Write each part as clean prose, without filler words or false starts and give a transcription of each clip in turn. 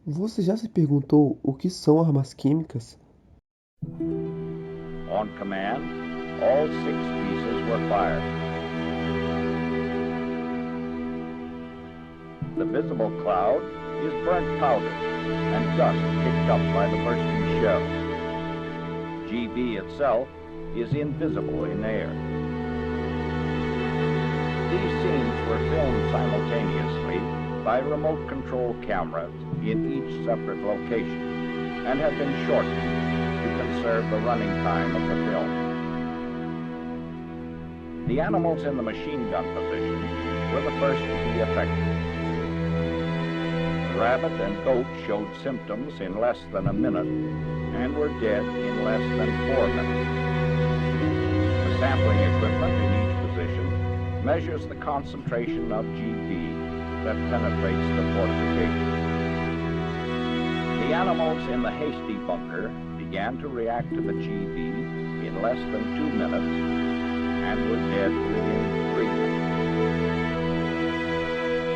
Você já se perguntou o que são armas químicas? On command, all 6 pieces were fired. The visible cloud is burnt powder and dust kicked up by the bursting shell. GB itself is invisible in air. These scenes were filmed simultaneously by remote control cameras in each separate location and have been shortened to conserve the running time of the film. The animals in the machine gun position were the first to be affected. The rabbit and goat showed symptoms in less than a minute and were dead in less than 4 minutes. The sampling equipment in each position measures the concentration of GB that penetrates the fortification. The animals in the hasty bunker began to react to the GB in less than 2 minutes and were dead within 3 minutes.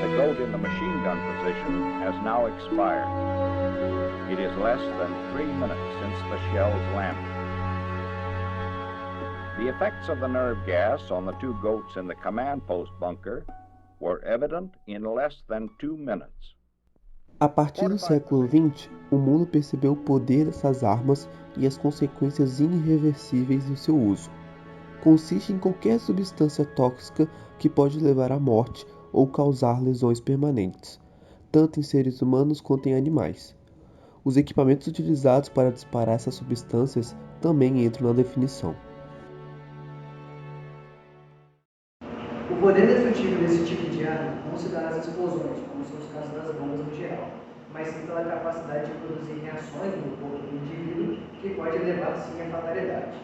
The goat in the machine gun position has now expired. It is less than 3 minutes since the shells landed. The effects of the nerve gas on the 2 goats in the command post bunker were evident in less than 2 minutes. A partir do século XX, o mundo percebeu o poder dessas armas e as consequências irreversíveis do seu uso. Consiste em qualquer substância tóxica que pode levar à morte ou causar lesões permanentes, tanto em seres humanos quanto em animais. Os equipamentos utilizados para disparar essas substâncias também entram na definição. O poder destrutivo desse tipo de arma não se dá nas explosões, como são os casos das bombas no geral, mas sim pela capacidade de produzir reações no corpo do indivíduo que pode levar sim à fatalidade.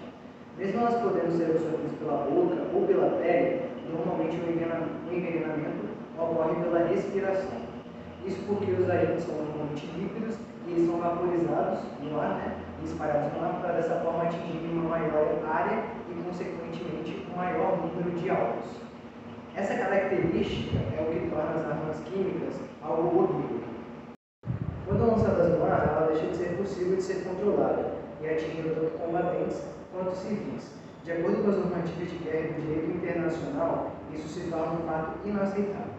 Mesmo elas podendo ser absorvidas pela boca ou pela pele, normalmente o envenenamento ocorre pela respiração. Isso porque os agentes são normalmente líquidos e eles são vaporizados no ar, e espalhados no ar para dessa forma atingir uma maior área e, consequentemente, um maior número de alvos. Essa característica é o que torna as armas químicas algo horrível. Quando lançadas no ar, ela deixa de ser possível de ser controlada e atingindo tanto combatentes quanto civis. De acordo com as normativas de guerra e do direito internacional, isso se torna um fato inaceitável.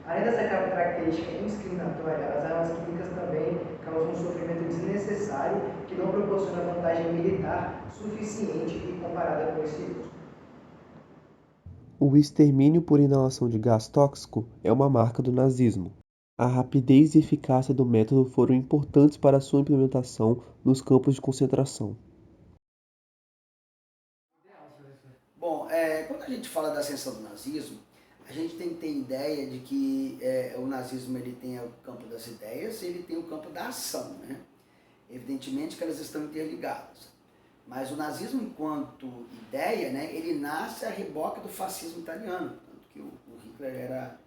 Além dessa característica indiscriminatória, as armas químicas também causam um sofrimento desnecessário que não proporciona vantagem militar suficiente e comparada com esse uso. O extermínio por inalação de gás tóxico é uma marca do nazismo. A rapidez e eficácia do método foram importantes para sua implementação nos campos de concentração. Bom, quando a gente fala da ascensão do nazismo, a gente tem que ter ideia de que o nazismo ele tem o campo das ideias e ele tem o campo da ação, né? Evidentemente que elas estão interligadas. Mas o nazismo enquanto ideia, né, ele nasce a reboque do fascismo italiano, tanto que o Hitler era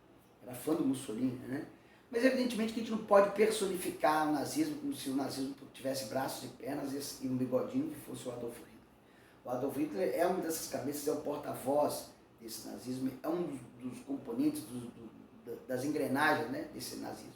fã do Mussolini, né? Mas evidentemente que a gente não pode personificar o nazismo como se o nazismo tivesse braços e pernas e um bigodinho que fosse o Adolf Hitler. O Adolf Hitler é uma dessas cabeças, é o porta-voz desse nazismo, é um dos componentes das engrenagens, né, desse nazismo.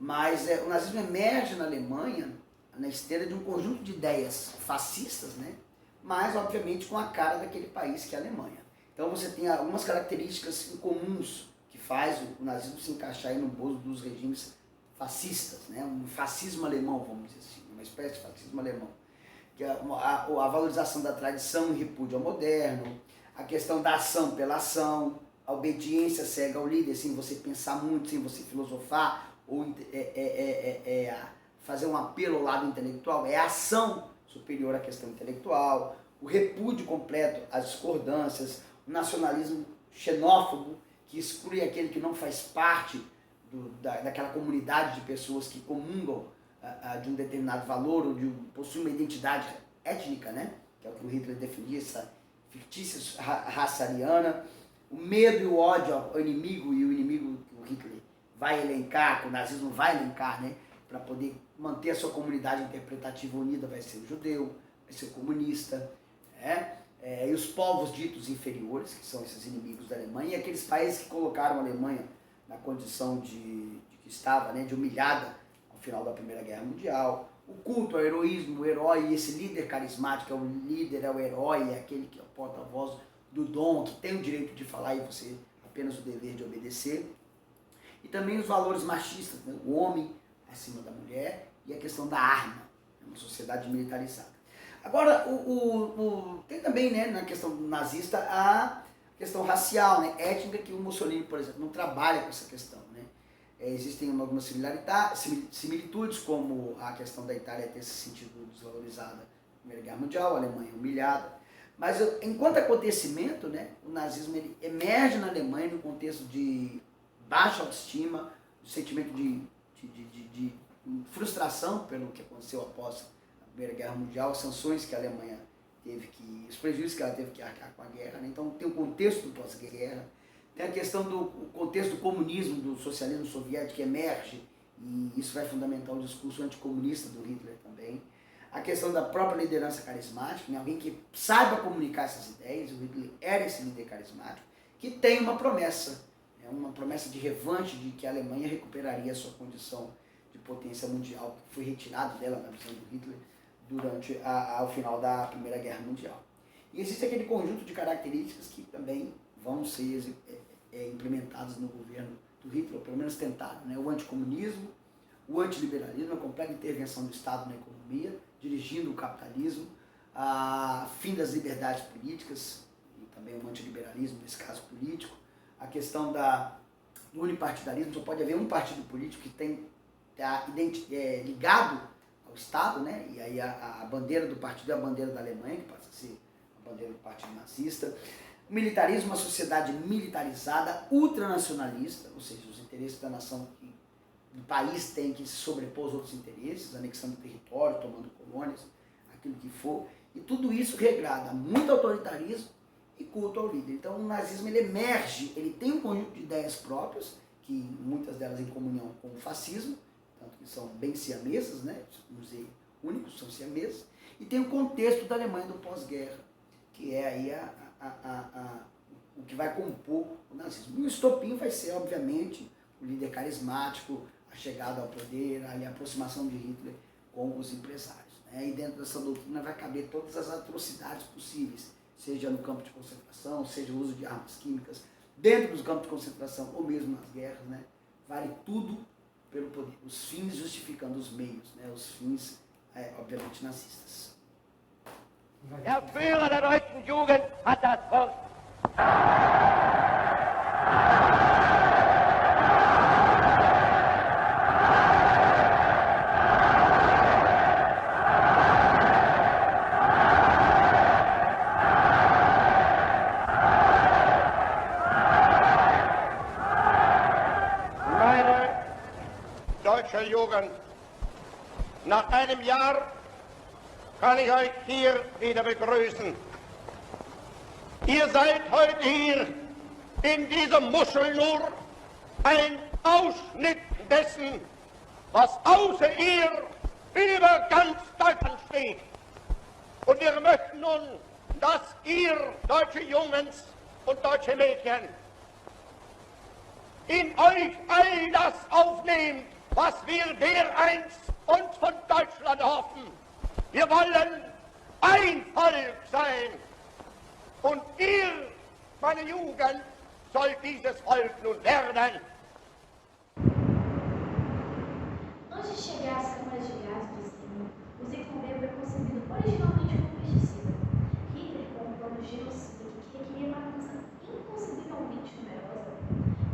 Mas o nazismo emerge na Alemanha na esteira de um conjunto de ideias fascistas, né, mas obviamente com a cara daquele país que é a Alemanha. Então você tem algumas características incomuns que faz o nazismo se encaixar aí no bojo dos regimes fascistas, né, um fascismo alemão, vamos dizer assim, uma espécie de fascismo alemão. Que é a valorização da tradição e repúdio ao moderno, a questão da ação pela ação, a obediência cega ao líder, sem você pensar muito, sem você filosofar, ou fazer um apelo ao lado intelectual, é a ação superior à questão intelectual, o repúdio completo às discordâncias, o nacionalismo xenófobo, que exclui aquele que não faz parte daquela comunidade de pessoas que comungam de um determinado valor ou possui uma identidade étnica, né? Que é o que o Hitler defendia, essa fictícia raça ariana, o medo e o ódio ao inimigo, e o inimigo que o Hitler vai elencar, que o nazismo vai elencar, né? Para poder manter a sua comunidade interpretativa unida, vai ser o judeu, vai ser o comunista, né? E os povos ditos inferiores, que são esses inimigos da Alemanha, e aqueles países que colocaram a Alemanha na condição de que estava, né, de humilhada ao ao final da Primeira Guerra Mundial. O culto ao heroísmo, o herói, esse líder carismático, é o líder, é o herói, é aquele que é o porta-voz do dom, que tem o direito de falar e você apenas o dever de obedecer. E também os valores machistas, né? O homem acima da mulher e a questão da arma, uma sociedade militarizada. Agora, tem também, né, na questão nazista a questão racial, né, étnica, que o Mussolini, por exemplo, não trabalha com essa questão. Né? Existem algumas similitudes, como a questão da Itália ter se sentido desvalorizada na Primeira Guerra Mundial, a Alemanha humilhada. Mas, enquanto acontecimento, né, o nazismo ele emerge na Alemanha no contexto de baixa autoestima, sentimento de frustração pelo que aconteceu após a Primeira Guerra Mundial, as sanções que a Alemanha os prejuízos que ela teve que arcar com a guerra. Né? Então tem o contexto do pós-guerra, tem a questão do contexto do comunismo, do socialismo soviético que emerge, e isso vai fundamentar o discurso anticomunista do Hitler também. A questão da própria liderança carismática, né? Alguém que saiba comunicar essas ideias, o Hitler era esse líder carismático, que tem uma promessa de revanche, de que a Alemanha recuperaria a sua condição de potência mundial, que foi retirado dela na visão do Hitler durante ao final da Primeira Guerra Mundial. E existe aquele conjunto de características que também vão ser implementadas no governo do Hitler, ou pelo menos tentaram, né? O anticomunismo, o antiliberalismo, a completa intervenção do Estado na economia, dirigindo o capitalismo, a fim das liberdades políticas, e também o antiliberalismo, nesse caso político, a questão do unipartidarismo, só pode haver um partido político que tem ligado ao Estado, né? E aí a bandeira do partido é a bandeira da Alemanha, que passa a ser a bandeira do partido nazista. O militarismo, uma sociedade militarizada, ultranacionalista, ou seja, os interesses da nação do país têm que se sobrepor aos outros interesses, anexando território, tomando colônias, aquilo que for, e tudo isso regrada muito autoritarismo e culto ao líder. Então o nazismo ele emerge, ele tem um conjunto de ideias próprias, que muitas delas em comunhão com o fascismo, tanto que são bem siamesas, né? Vamos dizer, únicos, são siameses, e tem o contexto da Alemanha do pós-guerra, que é aí o que vai compor o nazismo. E o estopim vai ser, obviamente, o líder carismático, a chegada ao poder, a aproximação de Hitler com os empresários. Né? E dentro dessa doutrina vai caber todas as atrocidades possíveis, seja no campo de concentração, seja o uso de armas químicas, dentro dos campos de concentração ou mesmo nas guerras, né? Vale tudo pelo poder. Os fins justificando os meios, né? Os fins, obviamente, nazistas. Der Führer der deutschen Jugend hat das Volk. Meine deutsche Jugend, nach einem Jahr kann ich euch hier wieder begrüßen. Ihr seid heute hier in dieser Muschel nur ein Ausschnitt dessen, was außer ihr über ganz Deutschland steht. Und wir möchten nun, dass ihr, deutsche Jungs und deutsche Mädchen, in euch all das aufnehmt, was wir dereinst uns von Deutschland hoffen. Wir wollen ein Volk sein. Und ihr, meine Jugend, sollt dieses Volk nun werden. Antes de chegar às câmaras de gás do extermínio, o Zinfandel foi concebido originalmente como pesticida. Hitler, com um plano genocida que requeria uma massa inconcebivelmente numerosa,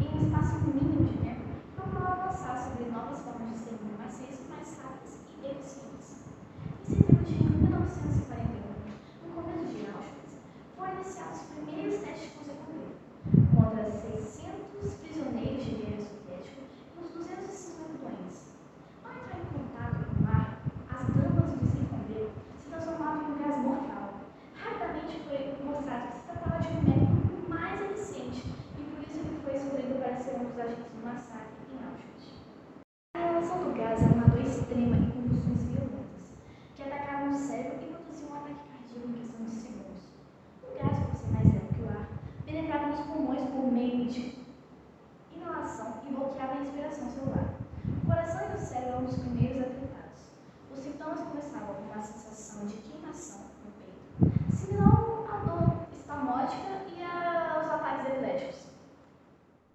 em um espaço mínimo de tempo, procurou avançar sobre novas formas de extermínio maciço mais rápidas e eficientes. Em setembro de 1941, no começo de Auschwitz, foram iniciados os primeiros testes com Zinfandel contra 600 prisioneiros de guerra soviéticos e uns 250 doentes. Ao entrar em contato com o ar, as damas do Zinfandel se transformavam em um gás mortal. Rapidamente foi mostrado que se tratava de um método mais eficiente e por isso ele foi escolhido para ser um dos agentes do massacre em Auschwitz. A relação do gás era uma dor extrema e convulsões violentas, que atacavam o cérebro e produziam um ataque cardíaco em questão de segundos. O gás, por ser mais leve que o ar, penetrava nos pulmões por meio de inalação e bloqueava a respiração celular. O coração e o cérebro eram os primeiros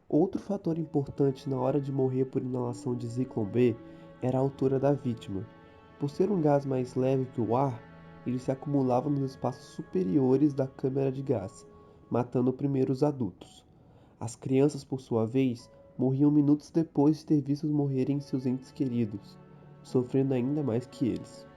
Outro fator importante na hora de morrer por inalação de Zyklon B era a altura da vítima. Por ser um gás mais leve que o ar, ele se acumulava nos espaços superiores da câmara de gás, matando primeiro os adultos. As crianças, por sua vez, morriam minutos depois de ter visto morrerem seus entes queridos, sofrendo ainda mais que eles.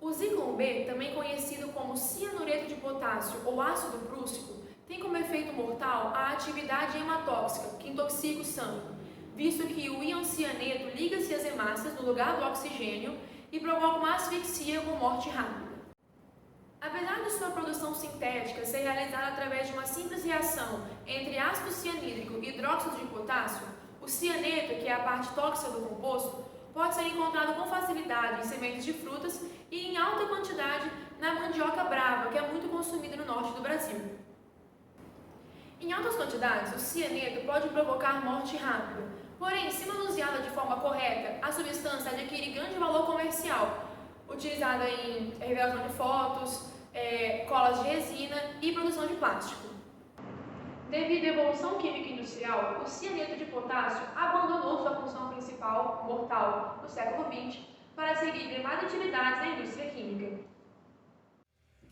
O Zyklon B, também conhecido como cianureto de potássio ou ácido prússico, tem como efeito mortal a atividade hematóxica, que intoxica o sangue, visto que o íon cianeto liga-se às hemácias no lugar do oxigênio e provoca uma asfixia com morte rápida. Apesar de sua produção sintética ser realizada através de uma simples reação entre ácido cianídrico e hidróxido de potássio, o cianeto, que é a parte tóxica do composto, pode ser encontrado com facilidade em sementes de frutas e em alta quantidade na mandioca brava, que é muito consumida no norte do Brasil. Em altas quantidades, o cianeto pode provocar morte rápida, porém, se manuseada de forma correta, a substância adquire grande valor comercial, utilizada em revelação de fotos, colas de resina e produção de plástico. Devido à evolução química industrial, o cianeto de potássio abandonou sua função principal, mortal, no século XX, para seguir demais atividades na indústria química.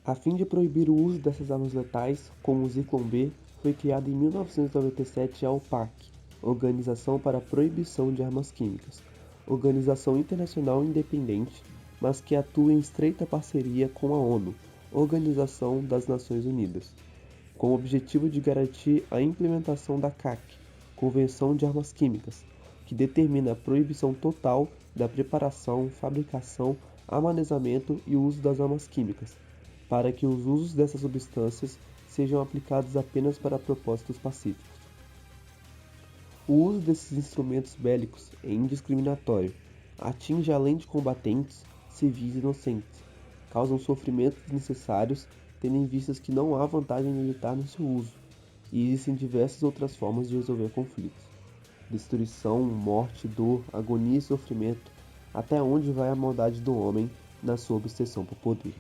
A fim de proibir o uso dessas armas letais, como o Zyklon B, foi criada em 1997 a OPAC, Organização para a Proibição de Armas Químicas, organização internacional independente, mas que atua em estreita parceria com a ONU, Organização das Nações Unidas, com o objetivo de garantir a implementação da CAC, Convenção de Armas Químicas, que determina a proibição total da preparação, fabricação, armazenamento e uso das armas químicas, para que os usos dessas substâncias sejam aplicados apenas para propósitos pacíficos. O uso desses instrumentos bélicos é indiscriminatório, atinge além de combatentes, civis inocentes, causam sofrimentos desnecessários, tendo em vista que não há vantagem militar no seu uso, e existem diversas outras formas de resolver conflitos. Destruição, morte, dor, agonia e sofrimento, até onde vai a maldade do homem na sua obsessão por poder.